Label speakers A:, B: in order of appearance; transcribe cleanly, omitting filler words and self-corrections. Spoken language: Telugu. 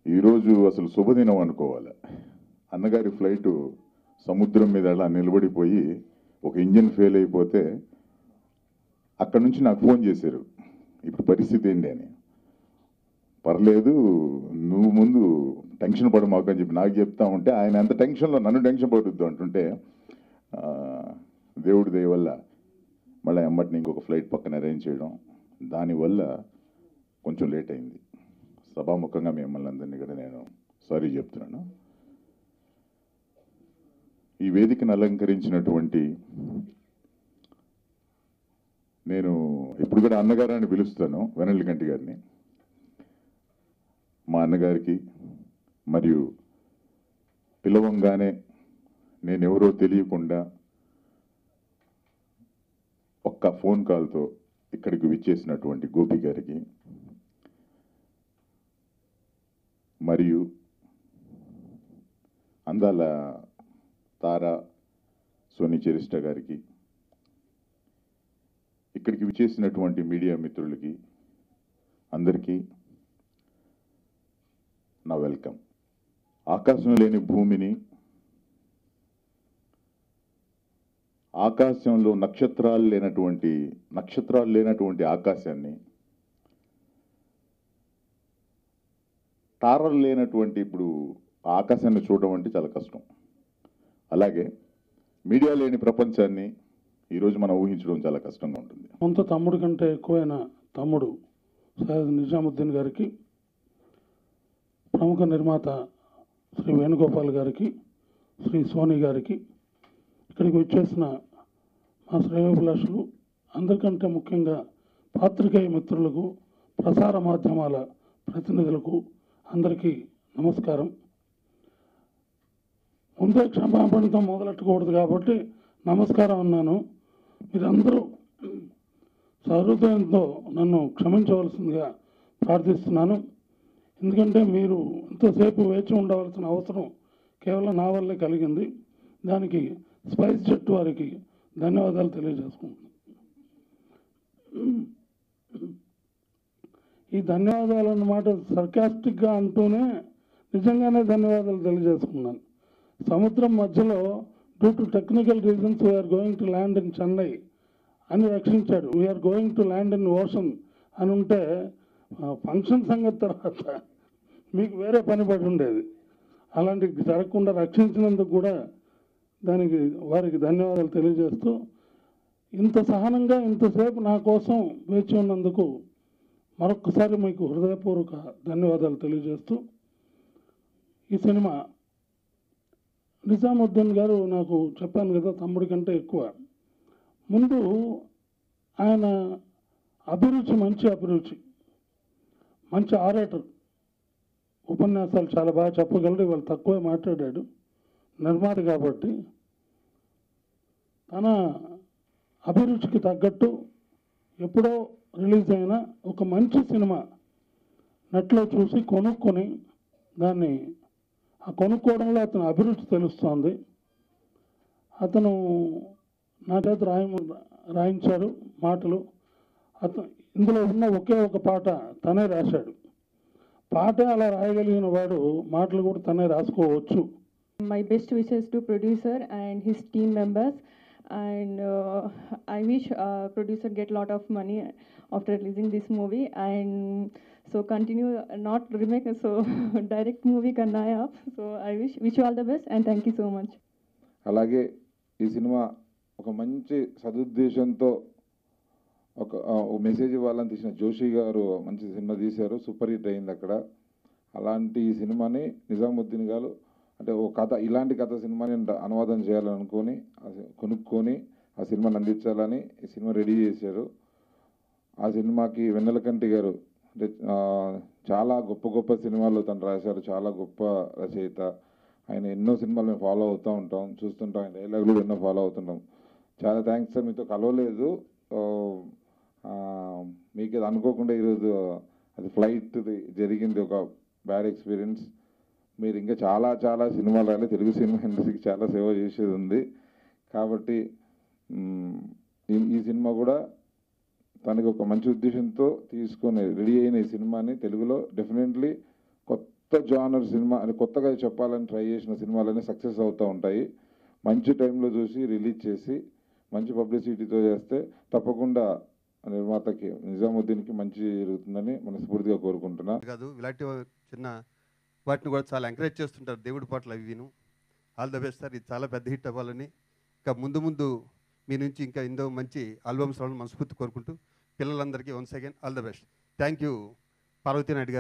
A: ఈరోజు అసలు శుభదినం అనుకోవాలి. అన్నగారి ఫ్లైటు సముద్రం మీద అలా నిలబడిపోయి ఒక ఇంజిన్ ఫెయిల్ అయిపోతే అక్కడ నుంచి నాకు ఫోన్ చేశారు, ఇప్పుడు పరిస్థితి ఏంటి అని. పర్లేదు, నువ్వు ముందు టెన్షన్ పడ మాకు అని చెప్పి నాకు చెప్తా ఉంటే ఆయన ఎంత టెన్షన్లో నన్ను టెన్షన్ పడుద్దు అంటుంటే దేవుడి దయ వల్ల మళ్ళీ ఎమ్మటిని ఇంకొక ఫ్లైట్ పక్కన అరేంజ్ చేయడం, దానివల్ల కొంచెం లేట్ అయింది. సభాముఖంగా మిమ్మల్ని అందరినీ కూడా నేను సారీ చెప్తున్నాను. ఈ వేదికను అలంకరించినటువంటి, నేను ఇప్పుడు కూడా అన్నగారని పిలుస్తాను, వెనల్లికంటి గారిని, మా అన్నగారికి, మరియు పిలవంగానే నేనెవరో తెలియకుండా ఒక్క ఫోన్ కాల్తో ఇక్కడికి విచ్చేసినటువంటి గోపి గారికి, మరియు అందాల తారా సోనీ చెరిస్ట గారికి, ఇక్కడికి విచ్చేసినటువంటి మీడియా మిత్రులకి అందరికీ నా వెల్కమ్. ఆకాశం లేని భూమిని, ఆకాశంలో నక్షత్రాలు లేనటువంటి ఆకాశాన్ని, తారలు లేనటువంటి ఇప్పుడు ఆకాశాన్ని చూడడం అంటే చాలా కష్టం. అలాగే మీడియా లేని ప్రపంచాన్ని ఈరోజు మనం ఊహించడం చాలా కష్టంగా ఉంటుంది.
B: సొంత తమ్ముడి కంటే ఎక్కువైన తమ్ముడు సయ్యద్ నిజాముద్దీన్ గారికి, ప్రముఖ నిర్మాత శ్రీ వేణుగోపాల్ గారికి, శ్రీ సోనీ గారికి, ఇక్కడికి వచ్చేసిన మా శ్రేయోభిలాషులు అందరికంటే ముఖ్యంగా పాత్రికేయ మిత్రులకు, ప్రసార మాధ్యమాల ప్రతినిధులకు అందరికీ నమస్కారం. ముందే క్షమాపణతో మొదలెట్టకూడదు కాబట్టి నమస్కారం అన్నాను. మీరందరూ సహృదయంతో నన్ను క్షమించవలసిందిగా ప్రార్థిస్తున్నాను. ఎందుకంటే మీరు ఇంతసేపు వేచి ఉండవలసిన అవసరం కేవలం నా వల్లే కలిగింది. దానికి స్పైస్ జెట్ వారికి ధన్యవాదాలు తెలియజేసుకుంటున్నాను. ఈ ధన్యవాదాలు అన్నమాట సర్కాస్టిక్గా అంటూనే నిజంగానే ధన్యవాదాలు తెలియజేసుకున్నాను. సముద్రం మధ్యలో due to technical reasons we are going to land in Chennai అని రక్షించాడు. We are going to land in ocean అని ఉంటే ఫంక్షన్ సంగతి తర్వాత మీకు వేరే పని పడి ఉండేది. అలాంటివి జరగకుండా రక్షించినందుకు కూడా దానికి వారికి ధన్యవాదాలు తెలియజేస్తూ, ఇంత సహనంగా ఇంతసేపు నా కోసం వేచి ఉన్నందుకు మరొక్కసారి మీకు హృదయపూర్వక ధన్యవాదాలు తెలియజేస్తూ, ఈ సినిమా నిజాముద్దీన్ గారు నాకు చెప్పాను కదా తమ్ముడి కంటే ఎక్కువ. ముందు ఆయన అభిరుచి మంచి ఆరేటర్, ఉపన్యాసాలు చాలా బాగా చెప్పగలడు. ఇవాళ తక్కువే మాట్లాడాడు, నిర్మాత కాబట్టి. తన అభిరుచికి తగ్గట్టు ఎప్పుడో రిలీజ్ అయిన ఒక మంచి సినిమా నెట్లో చూసి కొనుక్కొని దాన్ని కొనుక్కోవడంలో అతని అభిరుచి తెలుస్తోంది. అతను నా చేత రాయించారు మాటలు. ఇందులో ఉన్న ఒకే ఒక పాట తనే రాశాడు. పాటే అలా రాయగలిగిన వాడు మాటలు కూడా తనే రాసుకోవచ్చు.
C: My best wishes to producer and his team members, and I wish producer get lot of money after releasing this movie, and so continue not remake, so direct movie karna hai aap. So I wish you all the best and thank you so much.
D: అలాగే ఈ సినిమా ఒక మంచి సదుద్దేశంతో ఒక మెసేజ్ ఇవ్వాలని తీసిన జోషి గారు మంచి సినిమా తీశారు, సూపర్ హిట్ అయింది అక్కడ. అలాంటి ఈ సినిమాని నిజాముద్దీన్ గారు అంటే ఓ కథ, ఇలాంటి కథ సినిమాని అనువాదం చేయాలని అనుకొని కొనుక్కొని ఆ సినిమాని అందించాలని ఈ సినిమా రెడీ చేశారు. ఆ సినిమాకి వెన్నెలకంటి గారు అంటే చాలా గొప్ప సినిమాలు తను రాశారు, చాలా గొప్ప రచయిత. ఆయన ఎన్నో సినిమాలు మేము ఫాలో అవుతూ ఉంటాం, చూస్తుంటాం, ఆయన డైలాగులు ఎన్నో ఫాలో అవుతుంటాం. చాలా థ్యాంక్స్ సార్, మీతో కలవలేదు, మీకు ఇది అనుకోకుండా ఈరోజు అది ఫ్లైట్ జరిగింది, ఒక బ్యాడ్ ఎక్స్పీరియన్స్. మీరు ఇంకా చాలా సినిమాలు రాయాలి, తెలుగు సినిమా ఇండస్ట్రీకి చాలా సేవ చేసేది ఉంది. కాబట్టి ఈ సినిమా కూడా తనకి ఒక మంచి ఉద్దేశంతో తీసుకొని రెడీ అయిన ఈ సినిమాని తెలుగులో డెఫినెట్లీ కొత్త జానర్ సినిమా అని కొత్తగా చెప్పాలని ట్రై చేసిన సినిమాలన్నీ సక్సెస్ అవుతూ ఉంటాయి. మంచి టైంలో చూసి రిలీజ్ చేసి మంచి పబ్లిసిటీతో చేస్తే తప్పకుండా నిర్మాతకి నిజాముద్దీన్కి మంచి జరుగుతుందని మనస్ఫూర్తిగా కోరుకుంటున్నా.
E: కాదు ఇలాంటి చిన్న వాటిని కూడా చాలా ఎంకరేజ్ చేస్తుంటారు దేవుడి పాటలు అవి విను. ఆల్ ద బెస్ట్ సార్, ఇది చాలా పెద్ద హిట్ అవ్వాలని, ఇంకా ముందు ముందు మీ నుంచి ఇంకా ఎన్నో మంచి ఆల్బమ్స్ రావాలని మనస్ఫూర్తి కోరుకుంటూ పిల్లలందరికీ once again all the best. Thank you Parvati Naidu గారు.